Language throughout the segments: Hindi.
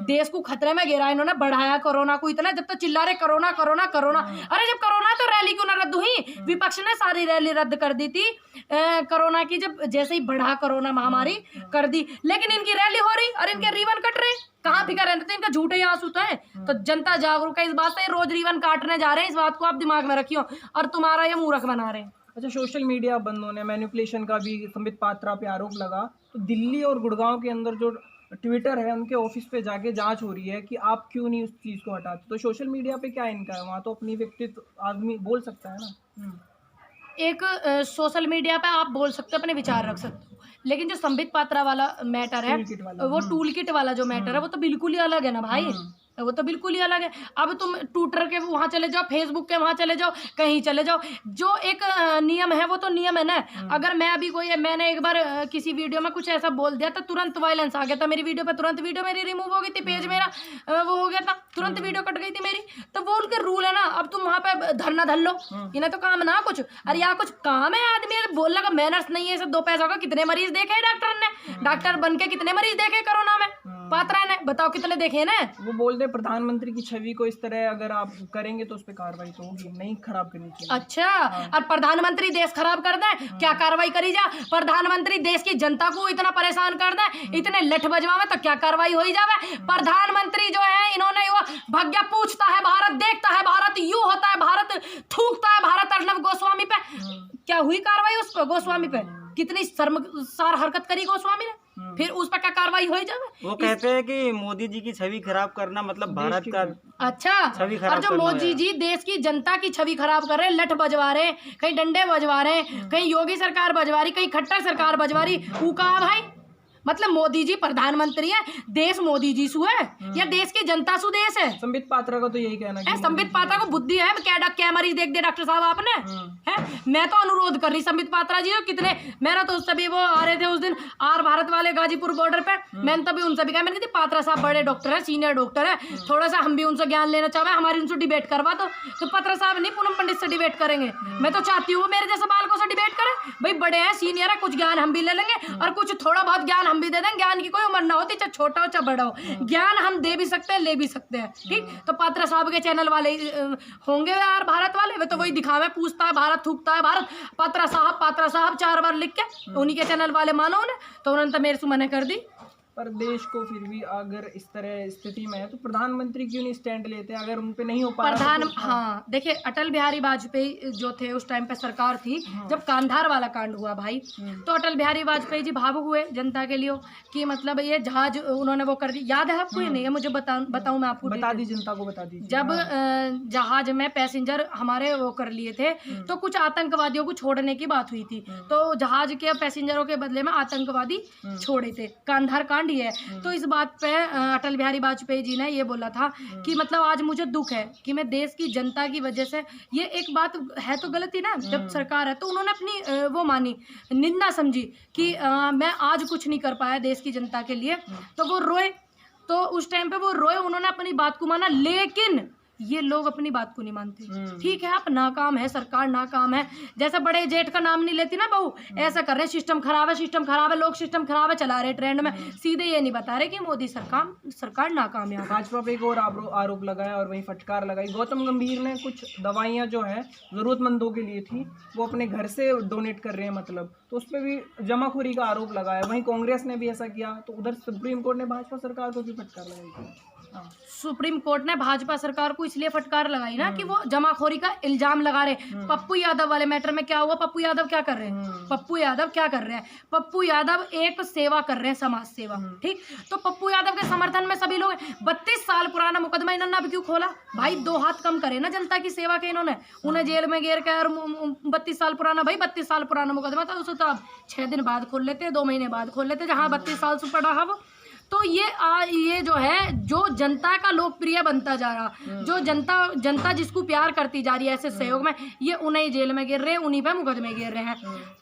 देश को खतरे में गिरा इन्होंने, बढ़ाया कोरोना को इतना, जब तक चिल्ला रहे कोरोना कोरोना कोरोना। अरे जब कोरोना तो रैली क्यों ना रद्द हुई, विपक्ष ने सारी रैली रद्द कर दी थी कोरोना की, जब जैसे ही बढ़ा कोरोना महामारी कर दी, लेकिन इनकी रैली हो रही और इनके रिबन कट रहे, कहाँ फिक्र रहते थे इनका, झूठे आंसू तो है। तो जनता जागरूक है इस बात से, रोज रिबन काटने जा रहे हैं, इस बात को आप दिमाग में रखियो, और तुम्हारा ये मूर्ख बना रहे हैं। अच्छा, सोशल मीडिया बंद होने, मैनिपुलेशन का भी संबित पात्रा पे आरोप लगा, तो दिल्ली और गुड़गांव के अंदर जो ट्विटर है उनके ऑफिस पे जाके जांच हो रही है कि आप क्यों नहीं उस चीज़ को हटाते। तो सोशल मीडिया पे क्या इनका है, वहाँ तो अपनी व्यक्तित्व आदमी बोल सकता है ना। एक सोशल मीडिया पे आप बोल सकते हो, अपने विचार रख सकते हो, लेकिन जो संबित पात्रा वाला मैटर है, वो टूल किट वाला जो मैटर है, वो तो बिल्कुल ही अलग है ना भाई, वो तो बिल्कुल ही अलग है। अब तुम ट्विटर के वहाँ चले जाओ, फेसबुक के वहाँ चले जाओ, कहीं चले जाओ, जो एक नियम है वो तो नियम है ना। अगर मैं अभी मैंने एक बार किसी वीडियो में कुछ ऐसा बोल दिया तो तुरंत वायलेंस आ गया था मेरी वीडियो पे, तुरंत वीडियो मेरी रिमूव हो गई थी, पेज मेरा वो हो गया था, तुरंत वीडियो कट गई थी मेरी। तो वो उनके रूल है ना, अब तुम वहाँ पे धरना धर लो, इन्हें तो काम ना कुछ, अरे यहाँ कुछ काम है, आदमी बोलने का मैनर्स नहीं है, सब दो पैसा का। कितने मरीज देखे डॉक्टर ने, डॉक्टर बन के कितने मरीज देखे कोरोना में, पात्रा ने बताओ कितने देखे ना। वो बोल दे प्रधानमंत्री की छवि को इस तरह अगर आप करेंगे तो उस पर कार्रवाई तो होगी, नहीं खराब करनी चाहिए। अच्छा, और प्रधानमंत्री देश खराब कर दे, क्या कार्रवाई करी जा? प्रधानमंत्री देश की जनता को इतना परेशान कर दे, इतने लठ बजवावे तो क्या कार्रवाई हो जावे? प्रधानमंत्री जो है इन्होंने वो भग्या पूछता है भारत, देखता है भारत, यू होता है भारत, थूकता है भारत अर्णव गोस्वामी पे, क्या हुई कार्रवाई उस पर गोस्वामी पे? कितनी शर्मसार हरकत करी गोस्वामी ने, फिर उस पर क्या कार्रवाई हो जावे? वो कहते हैं कि मोदी जी की छवि खराब करना मतलब भारत का अच्छा छवि खराब। और जो मोदी जी देश की जनता की छवि खराब कर रहे हैं, लठ बजवा रहे हैं, कहीं डंडे बजवा रहे हैं, कहीं योगी सरकार बजवा रही, कहीं खट्टर सरकार बजवा रही, वो कहा भाई? मतलब मोदी जी प्रधानमंत्री है, देश मोदी जी सु है या देश की जनता सु देश है? संबित पात्रा का तो यही कहना है। संबित पात्रा को बुद्धि है, क्या मरीज देख दिया डॉक्टर साहब आपने? है मैं तो अनुरोध कर रही संबित पात्रा जी, कितने मेरा तो सभी वो आ रहे थे उस दिन आर भारत वाले गाजीपुर बॉर्डर पे, मैंने तभी उनसे भी कहा, मैंने कहा पात्रा साहब बड़े डॉक्टर है, सीनियर डॉक्टर है, थोड़ा सा हम भी उनसे ज्ञान लेना चाहे, हमारी उनसे डिबेट करवा तो पात्रा साहब नहीं पूनम पंडित से डिबेट करेंगे। मैं तो चाहती हूँ मेरे जैसे बालकों से डिबेट करें, भाई बड़े हैं, सीनियर है, कुछ ज्ञान हम भी ले लेंगे और कुछ थोड़ा बहुत ज्ञान हम भी दे देंगे। ज्ञान की कोई उम्र ना होती, चाहे छोटा हो चाहे बड़ा हो, ज्ञान हम दे भी सकते हैं, ले भी सकते हैं। ठीक, तो पात्रा साहब के चैनल वाले होंगे यार भारत वाले, वे तो वही दिखावे, पूछता है भारत, थूकता है भारत, पात्रा साहब 4 बार लिख के उन्हीं के चैनल वाले मानो उन्हें, तो उन्होंने तो मेरे से मना कर दी। पर देश को फिर भी अगर इस तरह स्थिति में है तो प्रधानमंत्री क्यों नहीं स्टैंड लेते? अगर उन पे नहीं हो पा रहा तो हाँ देखिए, अटल बिहारी वाजपेयी जो थे उस टाइम पे सरकार थी, जब कांधार वाला कांड हुआ भाई, तो अटल बिहारी वाजपेयी जी भावुक हुए जनता के लिए कि मतलब ये जहाज उन्होंने वो कर दी, याद है आपको? ये नहीं है, मुझे बताऊं मैं आपको, बता दी जनता को, बता दीजिए। जब जहाज में पैसेंजर हमारे वो कर लिए थे तो कुछ आतंकवादियों को छोड़ने की बात हुई थी, तो जहाज के पैसेंजरों के बदले में आतंकवादी छोड़े थे, कांधार कांड ही है। तो इस बात पे अटल बिहारी वाजपेयी जी ने ये बोला था कि मतलब आज मुझे दुख है कि मैं देश की जनता की वजह से, ये एक बात है तो गलती ना, जब सरकार है तो उन्होंने अपनी वो मानी, निंदा समझी कि मैं आज कुछ नहीं कर पाया देश की जनता के लिए, तो वो रोए, तो उस टाइम पे वो रोए, उन्होंने अपनी बात को माना, लेकिन ये लोग अपनी बात को नहीं मानते। ठीक है, आप नाकाम है, सरकार नाकाम है, जैसा बड़े जेठ का नाम नहीं लेती ना बहू, ऐसा कर रहे, सिस्टम खराब है, लोग सिस्टम खराब है चला रहे ट्रेंड में, सीधे ये नहीं बता रहे कि मोदी सरकार नाकाम है। भाजपा पे एक और आरोप लगाया और वही फटकार लगाई, गौतम गंभीर ने कुछ दवाइयाँ जो है जरूरतमंदों के लिए थी वो अपने घर से डोनेट कर रहे हैं, मतलब तो उस पर भी जमाखोरी का आरोप लगाया। वहीं कांग्रेस ने भी ऐसा किया, तो उधर सुप्रीम कोर्ट ने भाजपा सरकार को भी फटकार लगाई थी। सुप्रीम कोर्ट ने भाजपा सरकार को इसलिए फटकार लगाई ना कि वो जमाखोरी का इल्जाम लगा रहे। पप्पू यादव वाले मैटर में क्या हुआ? पप्पू यादव क्या कर रहे हैं? पप्पू यादव एक सेवा कर रहे हैं, समाज सेवा। ठीक, तो पप्पू यादव के समर्थन में सभी लोग, 32 साल पुराना मुकदमा इन्होंने अब क्यों खोला भाई? 2 हाथ कम करे ना जनता की सेवा के इन्होंने, उन्हें जेल में घेर के, और 32 साल पुराना, भाई 32 साल पुराना मुकदमा था, उसे तो अब 6 दिन बाद खोल लेते, 2 महीने बाद खोल लेते, जहाँ 32 साल से पड़ा है वो। तो ये जो है, जो जनता का लोकप्रिय बनता जा रहा, जो जनता जिसको प्यार करती जा रही है ऐसे सहयोग में, ये उन्हें जेल में गिर रहे हैं, उन्हीं पे मुकदमे गिर रहे हैं।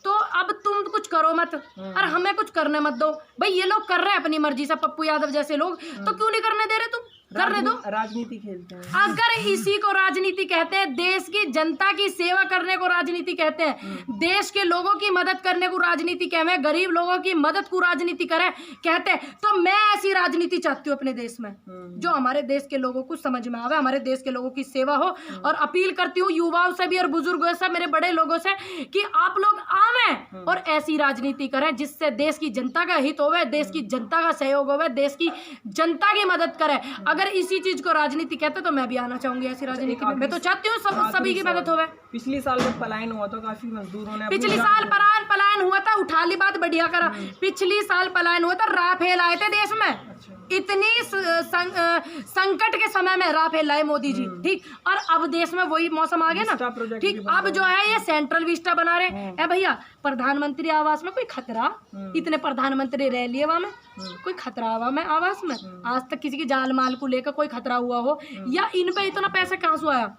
तो अब तुम कुछ करो मत और हमें कुछ करने मत दो भाई, ये लोग कर रहे हैं अपनी मर्जी से, पप्पू यादव जैसे लोग, तो क्यों नहीं करने दे रहे तुम? करने दो। राजनीति खेलते हैं। अगर इसी को राजनीति कहते हैं, देश की जनता की सेवा करने को राजनीति कहते हैं, देश के लोगों की मदद करने को राजनीति कहते हैं, गरीब लोगों की मदद को राजनीति करें कहते हैं, तो मैं ऐसी राजनीति चाहती हूँ अपने देश में जो हमारे देश के लोगों को समझ में आवे, हमारे देश के लोगों की सेवा हो। और अपील करती हूँ युवाओं से भी और बुजुर्गों से, मेरे बड़े लोगों से, कि आप लोग आवें और ऐसी राजनीति करें जिससे देश की जनता का हित होवे, देश की जनता का सहयोग होवे, देश की जनता की मदद करें। अगर इसी चीज को राजनीति कहते तो मैं भी आना चाहूंगी ऐसी राजनीति में। मैं तो चाहती हूँ सभी की मदद होवे। पिछले साल जब पलायन हुआ था काफी मजदूरों ने पिछली साल पलायन हुआ था, उठा ली बात, बढ़िया करा। पिछली साल पलायन हुआ था, राफेल आए थे देश में, इतनी संकट के समय में राफेल लाए मोदी जी, ठीक। और अब देश में वही मौसम आ गया ना, ठीक। अब जो है ये सेंट्रल विस्टा बना रहे हैं भैया। प्रधानमंत्री आवास में कोई खतरा, इतने प्रधानमंत्री रह लिए वहां में, कोई खतरा हुआ में आवास में? आज तक किसी की जान माल को लेकर कोई खतरा हुआ हो? या इन पे इतना पैसा कहाँ से आया?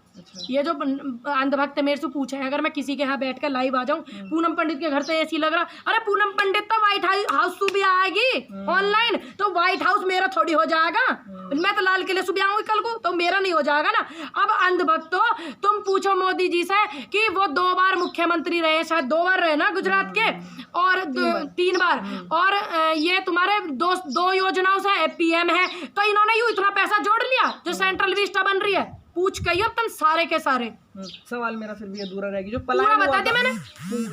ये जो अंधभक्त मेरे से पूछे, अगर मैं किसी के यहाँ बैठ कर लाइव आ जाऊं, पूनम पंडित के घर से एसी लग रहा, अरे पूनम पंडित तो व्हाइट हाउस भी आएगी ऑनलाइन, तो व्हाइट हाउस मेरा थोड़ी हो जाएगा। मैं तो लाल किले सुबह आऊंगी कल को, तो मेरा नहीं हो जाएगा ना। अब अंधभक्तो, तुम पूछो मोदी जी से कि वो 2 बार मुख्यमंत्री रहे, शायद 2 बार रहे ना गुजरात के, और 3 बार, और ये तुम्हारे दो योजनाओं से पीएम है, तो इन्होंने यूं इतना पैसा जोड़ लिया जो सेंट्रल विस्टा बन रही है। पूछ के अब तुम सारे के सारे। सवाल मेरा फिर भी अधूरा रहेगी। जो पूरा पलायन बता दिया मैंने,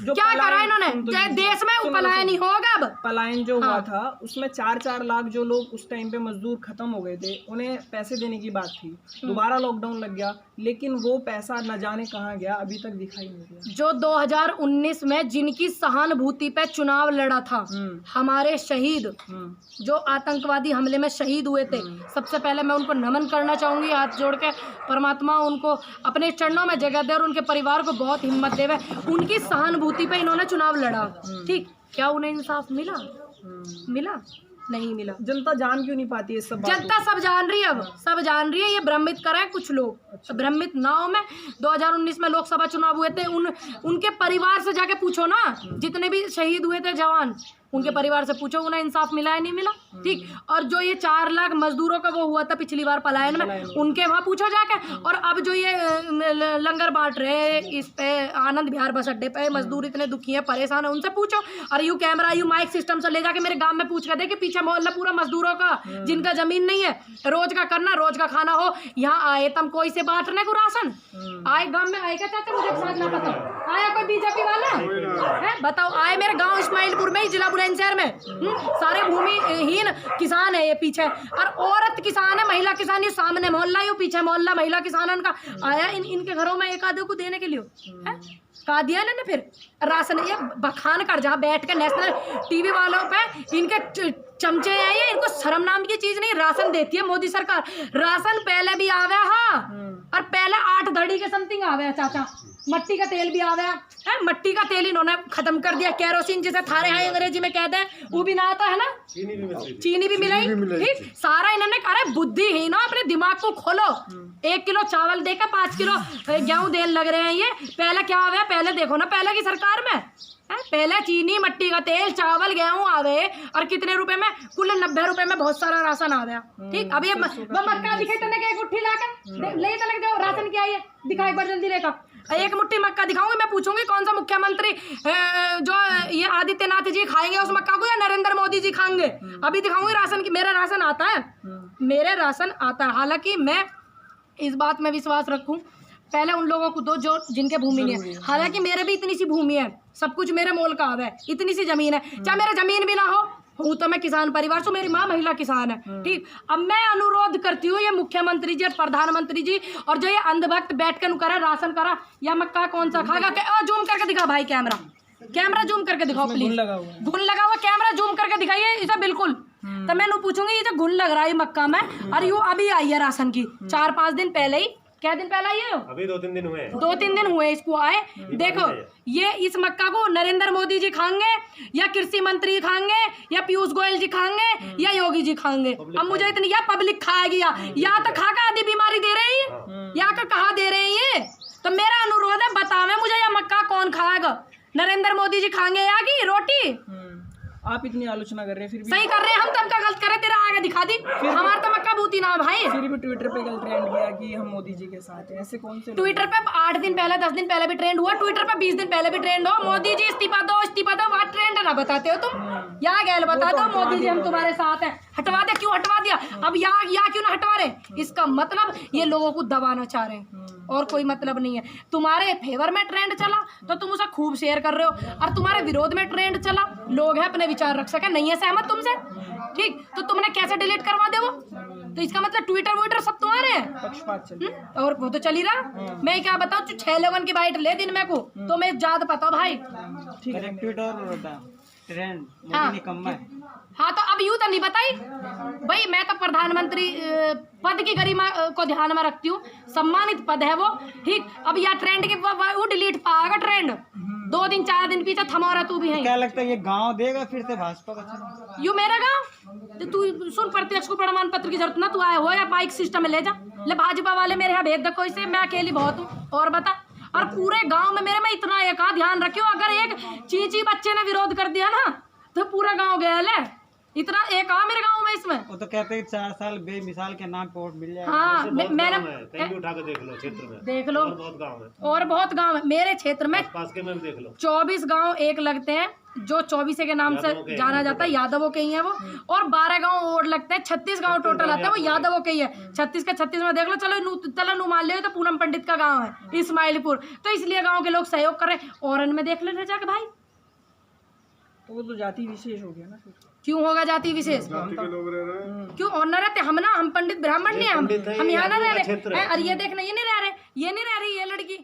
क्या करा इन्होंने देश में? पलायन ही होगा अब। पलायन जो हुआ था उसमें 4-4 लाख जो लोग उस टाइम पे मजदूर खत्म हो गए थे, उन्हें पैसे देने की बात थी। दोबारा लॉकडाउन लग गया, लेकिन वो पैसा न जाने कहाँ गया, अभी तक दिखाई नहीं दिया। जो 2019 में जिनकी सहानुभूति पे चुनाव लड़ा था, हमारे शहीद जो आतंकवादी हमले में शहीद हुए थे, सबसे पहले मैं उनको नमन करना चाहूंगी, हाथ जोड़ के। परमात्मा उनको अपने चरणों में जगह दे और उनके परिवार को बहुत हिम्मत देवे। उनकी सहानुभूति पे इन्होंने चुनाव लड़ा, ठीक। क्या उन्हें इंसाफ मिला? मिला? नहीं मिला। जनता जान क्यों नहीं पाती है सब? जनता सब जान रही है, अब सब जान रही है। ये भ्रमित कराए कुछ लोग। अच्छा। भ्रमित ना हो। में 2019 में लोकसभा चुनाव हुए थे, उनके परिवार से जाके पूछो ना, जितने भी शहीद हुए थे जवान, उनके परिवार से पूछो उन्हें इंसाफ मिला है नहीं मिला, ठीक। और जो ये 4 लाख मजदूरों का वो हुआ था पिछली बार पलायन में, उनके वहाँ पूछो जाके। और अब जो ये लंगर बांट रहे इस पे आनंद विहार बस अड्डे पे, मजदूर इतने दुखी है, परेशान है, उनसे पूछो। और यू कैमरा यू माइक सिस्टम से ले जाके मेरे गांव में पूछ कर दे कि पीछे मोहल्ला पूरा मजदूरों का, जिनका जमीन नहीं है, रोज का करना, रोज का खाना हो, यहाँ आए तुम कोई से बांटने को राशन आए गांव में आए क्या चाहते? मुझे साथ ना बताओ, आया कोई बीजेपी वाला है? बताओ। आए मेरे गाँव इस्माइलपुर में, जिला शहर में, सारे भूमिहीन किसान है ये पीछे, और औरत किसान है, महिला किसान, ये सामने मोहल्ला, ये पीछे मोहल्ला, महिला किसान है उनका। आया इनके घरों में एक आधे को देने के लिए कहा दिया ना फिर राशन। ये बखान कर जहाँ बैठ के नेशनल टीवी वालों पे इनके चमचे हैं, ये इनको शर्म नाम की चीज नहीं। राशन देती है मोदी सरकार, राशन पहले भी आवे, हाँ, और पहले 8 धड़ी के समथिंग आवे चाचा। मट्टी का तेल भी आवे है, मट्टी का तेल इन्होंने खत्म कर दिया। केरोसिन जिसे थारे हैं अंग्रेजी में कहते हैं, वो भी ना आता है ना, चीनी भी मिलाई, ठीक। सारा इन्होंने, अरे बुद्धिहीन हो, अपने दिमाग को खोलो। 1 किलो चावल देकर 5 किलो गेहूं देने लग रहे हैं ये। पहले क्या आवे? पहले देखो ना, पहले की सरकार में पहले चीनी, मट्टी का तेल, चावल, गेहूं आवे, और कितने रुपए में? कुल 90 रुपए में बहुत सारा राशन आ गया, ठीक। अब ये मक्का दिखाई तने के एक मुट्ठी लाकर ले चले जाओ, राशन क्या है दिखाई, एक बार जल्दी लेकर एक मुट्ठी मक्का दिखाऊंगी। मैं पूछूंगी कौन सा मुख्यमंत्री जो ये आदित्यनाथ जी खाएंगे उस मक्का को, या नरेंद्र मोदी जी खाएंगे? अभी दिखाऊंगी राशन की। मेरा राशन आता है, मेरे राशन आता है। हालांकि मैं इस बात में विश्वास रखूं, पहले उन लोगों को दो जो जिनके भूमि नहीं है। हालांकि मेरे भी इतनी सी भूमि है, सब कुछ मेरे मोल का आवा है, इतनी सी जमीन है। चाहे मेरा जमीन भी ना हो, हूँ तो मैं किसान परिवार से, मेरी माँ महिला किसान है, ठीक। अब मैं अनुरोध करती हूँ ये मुख्यमंत्री जी और प्रधानमंत्री जी, और जो ये अंधभक्त बैठ कर करे राशन करा या मक्का कौन सा खाएगा? जूम करके दिखा भाई, कैमरा जूम करके दिखाओ प्लीज। घुन लगा हुआ कैमरा जूम करके दिखाइए इसे, बिल्कुल। तो मैं पूछूंगी ये जो घुन लग रहा है मक्का में, और यू अभी आई है राशन की 4-5 दिन पहले ही, क्या दिन पहले ये अभी 2-3 दिन हुए, 2-3 दिन हुए इसको आए। देखो ये इस मक्का को नरेंद्र मोदी जी खाएंगे, या कृषि मंत्री खाएंगे, या पीयूष गोयल जी खाएंगे, या योगी जी खाएंगे। अब मुझे इतनी, या पब्लिक खाएगी, या तो खा का आदि बीमारी दे रही है, या का कहा दे रहे हैं। तो मेरा अनुरोध है, बतावे मुझे ये मक्का कौन खाएगा? नरेंद्र मोदी जी खाएंगे या की रोटी? आप इतनी आलोचना कर रहे हैं, फिर भी सही कर रहे हैं हम, तब का गलत कर रहे, तेरा आगे दिखा दी। हमारा तो मक्का बूती ना भाई। फिर भी ट्विटर पे कल ट्रेंड किया कि हम मोदी जी के साथ हैं, ऐसे कौन से लोग ट्विटर पे 8 दिन पहले 10 दिन पहले भी ट्रेंड हुआ, ट्विटर पे 20 दिन पहले भी ट्रेंड हो, मोदी जी इस्तीफा दो वहाँ ट्रेंड ना बताते हो तुम, यहाँ गैल बता दो मोदी जी हम तुम्हारे साथ हैं, हटवा दे, क्यों हटवा दिया, अब यहाँ क्यों ना हटवा रहे, इसका मतलब ये लोगों को दबाना चाह रहे हैं और कोई मतलब नहीं है। तुम्हारे फेवर में ट्रेंड चला तो तुम उसे खूब शेयर कर रहे हो, और तुम्हारे विरोध में ट्रेंड चला, लोग हैं अपने विचार रख सके, नहीं है सहमत तुमसे, ठीक, तो तुमने कैसे डिलीट करवा दे वो, तो इसका मतलब ट्विटर सब तुम्हारे हैं। पक्षपात चल रहा है। और वो तो चल ही रहा, मैं क्या बताऊँ, 6 लोगन की बाइट ले दिन में को तो मैं ज्यादा पता भाई। ठीक है, ट्विटर ट्रेंड हाँ। मोदी निकम्मा है। हाँ तो अब यूँ तो नहीं बताई भाई, मैं तो प्रधानमंत्री पद की गरिमा को ध्यान में रखती हूँ, सम्मानित पद है वो, ठीक, अब यह ट्रेंड के वो डिलीट पाएगा ट्रेंड, 2 दिन 4 दिन पीछे थमा रहा तू भी है। क्या लगता है ये गांव देगा फिर से भाजपा का चुनाव? यू मेरा गाँव, तू सुन, प्रत्यक्ष को प्रमाण पत्र की जरूरत ना, तू आया हो या बाइक सिस्टम में ले जा, ले भाजपा वाले मेरे यहाँ भेज दे कोई से, मैं अकेली बहुत हूँ, और बता, और पूरे गांव में मेरे में इतना एक ध्यान रखियो, अगर एक चीची बच्चे ने विरोध कर दिया ना तो पूरा गांव गया है, इतना एक मेरे गांव में इसमें। वो तो कहते हैं 4 साल बेमिसाल के नाम पे वोट मिल जाएगा। हाँ मैंने उठा के देख लो क्षेत्र में, देख लो, और बहुत गांव है, और बहुत गांव है मेरे क्षेत्र में, पास के में भी देख लो, 24 गांव एक लगते हैं जो 24 के नाम से जाना जाता है, यादवों के ही है वो, और 12 गांव और लगते हैं, 36 गांव टोटल आते हैं वो यादवों के ही है, 36 के 36 में देख लो, चलो नू मान लियो तो पूनम पंडित का गांव है इस्माइलपुर, तो इसलिए गांव के लोग सहयोग कर रहे हैं, और इनमें देख लेना जाके भाई, तो वो तो जाति विशेष हो गया ना फिर। क्यों होगा जाति विशेष, क्यों और न रहते, हम ना, हम पंडित ब्राह्मण नहीं, हम यहाँ ना रह रहे, और ये देखना ये नहीं रह रहे, ये नहीं रह रही, ये लड़की